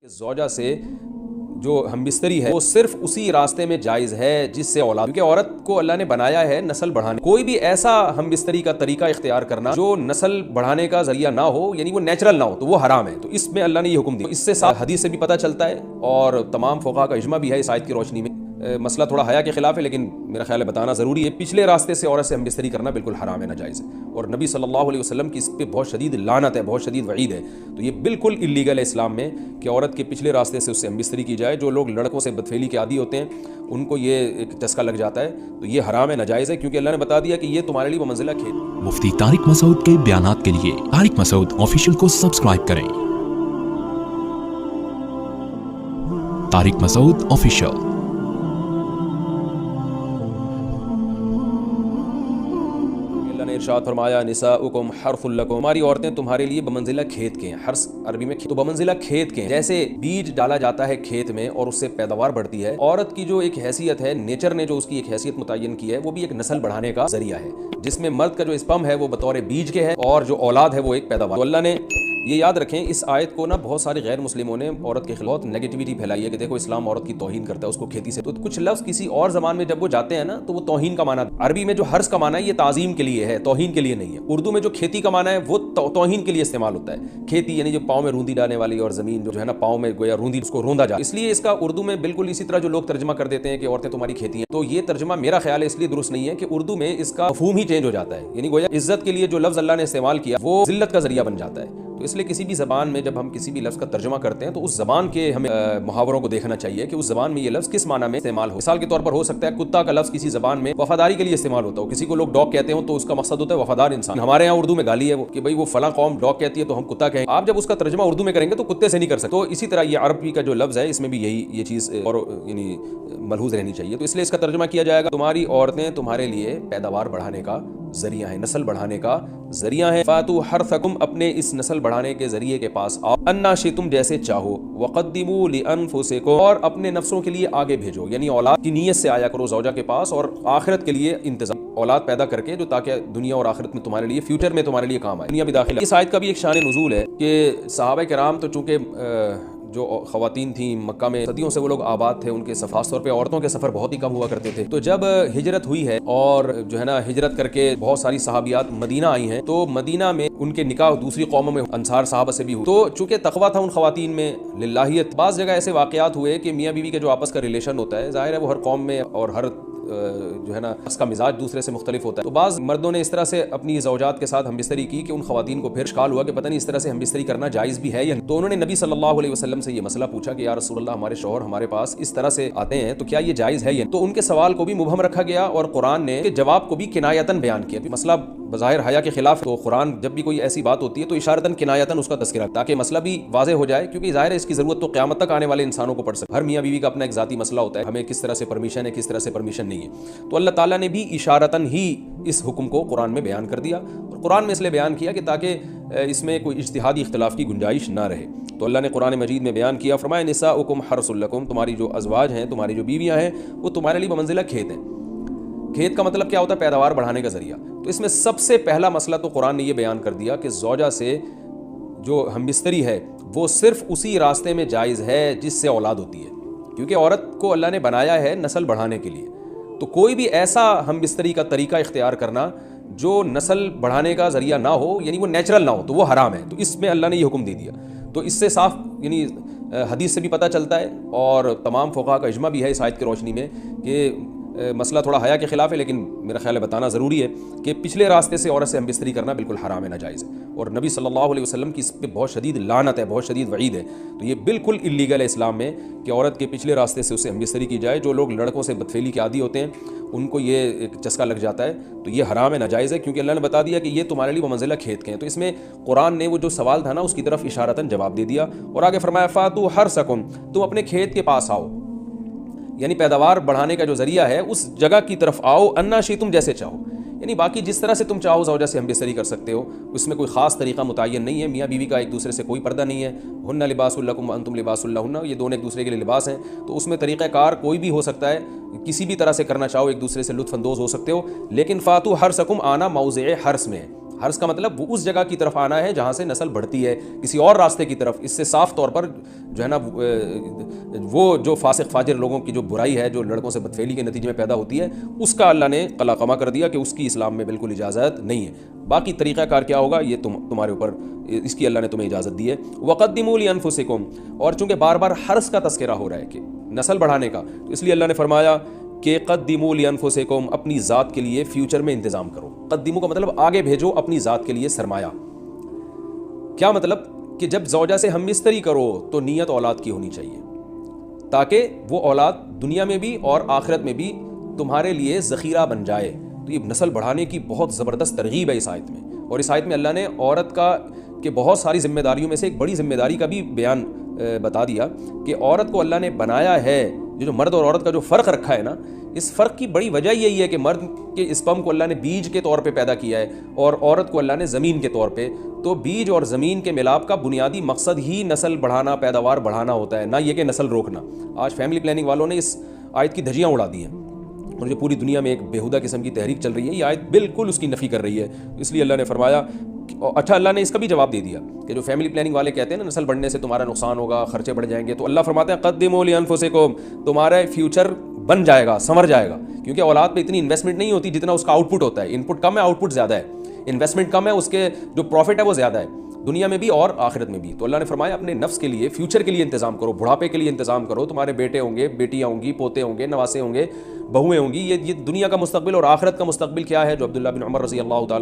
زوجہ سے جو ہم بستری ہے وہ صرف اسی راستے میں جائز ہے جس سے اولاد، کیونکہ عورت کو اللہ نے بنایا ہے نسل بڑھانے، کوئی بھی ایسا ہم بستری کا طریقہ اختیار کرنا جو نسل بڑھانے کا ذریعہ نہ ہو، یعنی وہ نیچرل نہ ہو، تو وہ حرام ہے۔ تو اس میں اللہ نے یہ حکم دیا، اس سے صاف حدیث سے بھی پتہ چلتا ہے اور تمام فقہاء کا اجماع بھی ہے اس آیت کی روشنی میں۔ مسئلہ تھوڑا حیا کے خلاف ہے، لیکن میرا خیال ہے بتانا ضروری ہے۔ پچھلے راستے سے عورت سے ہم بستری کرنا بالکل حرام ہے، ناجائز ہے، اور نبی صلی اللہ علیہ وسلم کی اس پہ بہت شدید لعنت ہے، بہت شدید وعید ہے۔ تو یہ بالکل اللیگل ہے اسلام میں کہ عورت کے پچھلے راستے سے اس سے ہم بستری کی جائے۔ جو لوگ لڑکوں سے بدفعلی کے عادی ہوتے ہیں ان کو یہ ایک چسکا لگ جاتا ہے، تو یہ حرام ہے، ناجائز ہے، کیونکہ اللہ نے بتا دیا کہ یہ تمہارے لیے بمنزلہ کھیت۔ مفتی طارق مسعود کے بیانات کے لیے طارق مسعود آفیشیل کو سبسکرائب کریں۔ طارق مسعود آفیشیل۔ اللہ نے ارشاد فرمایا نساؤکم حرث لکم، ہماری عورتیں تمہارے لیے بمنزلہ کھیت کے ہیں۔ حرث عربی میں تو بمنزلہ کھیت کے ہیں، جیسے بیج ڈالا جاتا ہے کھیت میں اور اس سے پیداوار بڑھتی ہے، عورت کی جو ایک حیثیت ہے، نیچر نے جو اس کی ایک حیثیت متعین کی ہے، وہ بھی ایک نسل بڑھانے کا ذریعہ ہے، جس میں مرد کا جو اسپم ہے وہ بطور بیج کے ہے اور جو اولاد ہے وہ ایک پیداوار۔ تو اللہ نے یہ یاد رکھیں، اس آیت کو نا بہت سارے غیر مسلموں نے عورت کے خلاف نیگیٹیوٹی پھیلائی ہے کہ دیکھو اسلام عورت کی توہین کرتا ہے، اس کو کھیتی سے۔ تو کچھ لفظ کسی اور زبان میں جب وہ جاتے ہیں نا تو وہ توہین کا معنی، عربی میں جو حرث کا معنی ہے یہ تعظیم کے لیے ہے، توہین کے لیے نہیں ہے۔ اردو میں جو کھیتی کا معنی ہے وہ توہین کے لیے استعمال ہوتا ہے۔ کھیتی یعنی جو پاؤں میں روندی ڈالنے والی، اور زمین جو ہے نا پاؤں میں گویا روندی، اس کو روندا جائے، اس لیے اس کا اردو میں بالکل اسی طرح جو لوگ ترجمہ کر دیتے ہیں کہ عورتیں تمہاری کھیتی ہیں، تو یہ ترجمہ میرا خیال ہے اس لیے درست نہیں ہے کہ اردو میں اس کا مفہوم ہی چینج ہو جاتا ہے، یعنی گویا عزت کے لیے جو لفظ اللہ نے استعمال کیا وہ ذلت کا ذریعہ بن جاتا ہے۔ تو اس لیے کسی بھی زبان میں جب ہم کسی بھی لفظ کا ترجمہ کرتے ہیں تو اس زبان کے ہمیں محاوروں کو دیکھنا چاہیے کہ اس زبان میں یہ لفظ کس معنی میں استعمال ہو۔ مثال کے طور پر ہو سکتا ہے کتا کا لفظ کسی زبان میں وفاداری کے لیے استعمال ہوتا ہو، کسی کو لوگ ڈاگ کہتے ہوں تو اس کا مقصد ہوتا ہے وفادار انسان۔ ہمارے یہاں اردو میں گالی ہے وہ کہ بھائی وہ فلاں قوم ڈاگ کہتی ہے تو ہم کتا کہیں۔ آپ جب اس کا ترجمہ اردو میں کریں گے تو کتے سے نہیں کر سکتے۔ تو اسی طرح یہ عربی کا جو لفظ ہے اس میں بھی یہ چیز اور یعنی ملحوظ رہنی چاہیے۔ تو اس لیے اس کا ترجمہ کیا جائے گا تمہاری عورتیں تمہارے لیے پیداوار بڑھانے کا ذریعہ ہے، نسل بڑھانے کا ذریعہ ہے۔ فاتو حرثکم، اپنے اس نسل بڑھانے کے ذریعے کے پاس آؤ، انا شئتم، جیسے چاہو، وقدموا لانفسکم، اور اپنے نفسوں کے لیے آگے بھیجو، یعنی اولاد کی نیت سے آیا کرو زوجہ کے پاس، اور آخرت کے لیے انتظام، اولاد پیدا کر کے جو تاکہ دنیا اور آخرت میں تمہارے لیے، فیوچر میں تمہارے لیے کام آئے، دنیا بھی داخل ہے۔ اس آیت کا بھی ایک شان نزول ہے کہ صحابہ کرام تو چونکہ جو خواتین تھیں مکہ میں صدیوں سے وہ لوگ آباد تھے، ان کے خاص طور پہ عورتوں کے سفر بہت ہی کم ہوا کرتے تھے۔ تو جب ہجرت ہوئی ہے اور جو ہے نا ہجرت کر کے بہت ساری صحابیات مدینہ آئی ہیں، تو مدینہ میں ان کے نکاح دوسری قوموں میں انصار صحابہ سے بھی ہوئے۔ تو چونکہ تقویٰ تھا ان خواتین میں، للہیت، بعض جگہ ایسے واقعات ہوئے کہ میاں بیوی کا جو آپس کا ریلیشن ہوتا ہے، ظاہر ہے وہ ہر قوم میں اور ہر جو ہے نا اس کا مزاج دوسرے سے مختلف ہوتا ہے۔ تو بعض مردوں نے اس طرح سے اپنی زوجات کے ساتھ ہم بستری کی کہ ان خواتین کو پھر اشکال ہوا کہ پتہ نہیں اس طرح سے ہم بستری کرنا جائز بھی ہے یا نہیں۔ تو انہوں نے نبی صلی اللہ علیہ وسلم سے یہ مسئلہ پوچھا کہ یا رسول اللہ، ہمارے شوہر ہمارے پاس اس طرح سے آتے ہیں تو کیا یہ جائز ہے یا نہیں؟ تو ان کے سوال کو بھی مبہم رکھا گیا اور قرآن نے جواب کو بھی کنایتاً بیان کیا۔ مسئلہ بظاہر حیا کے خلاف، تو قرآن جب بھی کوئی ایسی بات ہوتی ہے تو اشارتاً کنایتاً اس کا تذکرہ، تاکہ مسئلہ بھی واضح ہو جائے، کیونکہ ظاہر ہے اس کی ضرورت تو قیامت تک آنے والے انسانوں کو پڑ سکے۔ ہر میاں بیوی کا اپنا ایک ذاتی مسئلہ ہوتا ہے، ہمیں کس طرح سے پرمیشن ہے، کس طرح سے پرمیشن نہیں ہے۔ تو اللہ تعالیٰ نے بھی اشارتاً ہی اس حکم کو قرآن میں بیان کر دیا، اور قرآن میں اس لیے بیان کیا کہ تاکہ اس میں کوئی اجتہادی اختلاف کی گنجائش نہ رہے۔ تو اللہ نے قرآن مجید میں بیان کیا، فرمایا نساؤکم حرث لکم، تمہاری جو ازواج ہیں، تمہاری جو بیویاں ہیں، وہ تمہارے لیے بمنزلہ کھیت ہیں۔ کھیت کا مطلب کیا ہوتا ہے؟ پیداوار بڑھانے کا ذریعہ۔ تو اس میں سب سے پہلا مسئلہ تو قرآن نے یہ بیان کر دیا کہ زوجہ سے جو ہم بستری ہے وہ صرف اسی راستے میں جائز ہے جس سے اولاد ہوتی ہے، کیونکہ عورت کو اللہ نے بنایا ہے نسل بڑھانے کے لیے۔ تو کوئی بھی ایسا ہم بستری کا طریقہ اختیار کرنا جو نسل بڑھانے کا ذریعہ نہ ہو، یعنی وہ نیچرل نہ ہو، تو وہ حرام ہے۔ تو اس میں اللہ نے یہ حکم دے دیا۔ تو اس سے صاف یعنی حدیث سے بھی پتہ چلتا ہے اور تمام فقہاء کا اجماع بھی ہے اس آیت کی روشنی میں کہ مسئلہ تھوڑا حیا کے خلاف ہے، لیکن میرا خیال ہے بتانا ضروری ہے کہ پچھلے راستے سے عورت سے ہم بستری کرنا بالکل حرام ہے، ناجائز ہے، اور نبی صلی اللہ علیہ وسلم کی اس پہ بہت شدید لعنت ہے، بہت شدید وعید ہے۔ تو یہ بالکل اللیگل ہے اسلام میں کہ عورت کے پچھلے راستے سے اسے ہم بستری کی جائے۔ جو لوگ لڑکوں سے بدفعلی کے عادی ہوتے ہیں ان کو یہ ایک چسکا لگ جاتا ہے، تو یہ حرام ہے، ناجائز ہے، کیونکہ اللہ نے بتا دیا کہ یہ تمہارے لیے بمنزلہ کھیت کے ہیں۔ تو اس میں قرآن نے وہ جو سوال تھا نا اس کی طرف اشارتاً جواب دے دیا، اور آگے فرمایا فاتو حرثکم، تم اپنے کھیت کے پاس آؤ، یعنی پیداوار بڑھانے کا جو ذریعہ ہے اس جگہ کی طرف آؤ، انا شئتم، جیسے چاہو، یعنی باقی جس طرح سے تم چاہو زوجہ سے ہم بستری کر سکتے ہو، اس میں کوئی خاص طریقہ متعین نہیں ہے۔ میاں بیوی کا ایک دوسرے سے کوئی پردہ نہیں ہے، ہن لباس لکم وانتم لباس لہن، یہ دونوں ایک دوسرے کے لیے لباس ہیں۔ تو اس میں طریقہ کار کوئی بھی ہو سکتا ہے، کسی بھی طرح سے کرنا چاہو، ایک دوسرے سے لطف اندوز ہو سکتے ہو، لیکن فاتو حرثکم، آنا موضع حرث میں ہے۔ حرث کا مطلب وہ اس جگہ کی طرف آنا ہے جہاں سے نسل بڑھتی ہے، کسی اور راستے کی طرف، اس سے صاف طور پر جو ہے نا وہ جو فاسق فاجر لوگوں کی جو برائی ہے جو لڑکوں سے بدفعلی کے نتیجے میں پیدا ہوتی ہے، اس کا اللہ نے قلع قمع کر دیا کہ اس کی اسلام میں بالکل اجازت نہیں ہے۔ باقی طریقہ کار کیا ہوگا یہ تمہارے اوپر، اس کی اللہ نے تمہیں اجازت دی ہے۔ وَقَدِّمُوا لِأَنفُسِكُمْ، اور چونکہ بار بار حرث کا تذکرہ ہو رہا ہے کہ نسل بڑھانے کا، تو اس لیے اللہ نے فرمایا کہ قدموا لانفسکم، اپنی ذات کے لیے فیوچر میں انتظام کرو۔ قدموا کا مطلب آگے بھیجو اپنی ذات کے لیے سرمایہ۔ کیا مطلب؟ کہ جب زوجہ سے ہم مستری کرو تو نیت اولاد کی ہونی چاہیے، تاکہ وہ اولاد دنیا میں بھی اور آخرت میں بھی تمہارے لیے ذخیرہ بن جائے۔ تو یہ نسل بڑھانے کی بہت زبردست ترغیب ہے اس آیت میں، اور اس آیت میں اللہ نے عورت کا کہ بہت ساری ذمہ داریوں میں سے ایک بڑی ذمہ داری کا بھی بیان بتا دیا کہ عورت کو اللہ نے بنایا ہے، جو مرد اور عورت کا جو فرق رکھا ہے نا، اس فرق کی بڑی وجہ یہی ہے کہ مرد کے اسپرم کو اللہ نے بیج کے طور پہ پیدا کیا ہے اور عورت کو اللہ نے زمین کے طور پہ۔ تو بیج اور زمین کے ملاپ کا بنیادی مقصد ہی نسل بڑھانا، پیداوار بڑھانا ہوتا ہے، نہ یہ کہ نسل روکنا۔ آج فیملی پلاننگ والوں نے اس آیت کی دھجیاں اڑا دی ہیں، اور جو پوری دنیا میں ایک بےہودہ قسم کی تحریک چل رہی ہے، یہ آیت بالکل اس کی نفی کر رہی ہے۔ اس لیے اللہ نے فرمایا، اچھا اللہ نے اس کا بھی جواب دے دیا کہ جو فیملی پلاننگ والے کہتے ہیں نا نسل بڑھنے سے تمہارا نقصان ہوگا، خرچے بڑھ جائیں گے، تو اللہ فرماتے ہیں قدموا لانفسکم، تمہارا فیوچر بن جائے گا، سنور جائے گا، کیونکہ اولاد پہ اتنی انویسٹمنٹ نہیں ہوتی جتنا اس کا آؤٹ پٹ ہوتا ہے۔ ان پٹ کم ہے، آؤٹ پٹ زیادہ ہے، انویسٹمنٹ کم ہے، اس کے جو پروفٹ ہے وہ زیادہ ہے، دنیا میں بھی اور آخرت میں بھی۔ تو اللہ نے فرمایا اپنے نفس کے لیے، فیوچر کے لیے انتظام کرو، بڑھاپے کے لیے انتظام کرو، تمہارے بیٹے ہوں گے، بیٹیاں ہوں گی، پوتے ہوں گے، نواسے ہوں گے، بہویں ہوں گی، یہ دنیا کا مستقبل اور آخرت کا مستقبل کیا ہے، جو عبداللہ بن عمر رضی اللہ تعالیٰ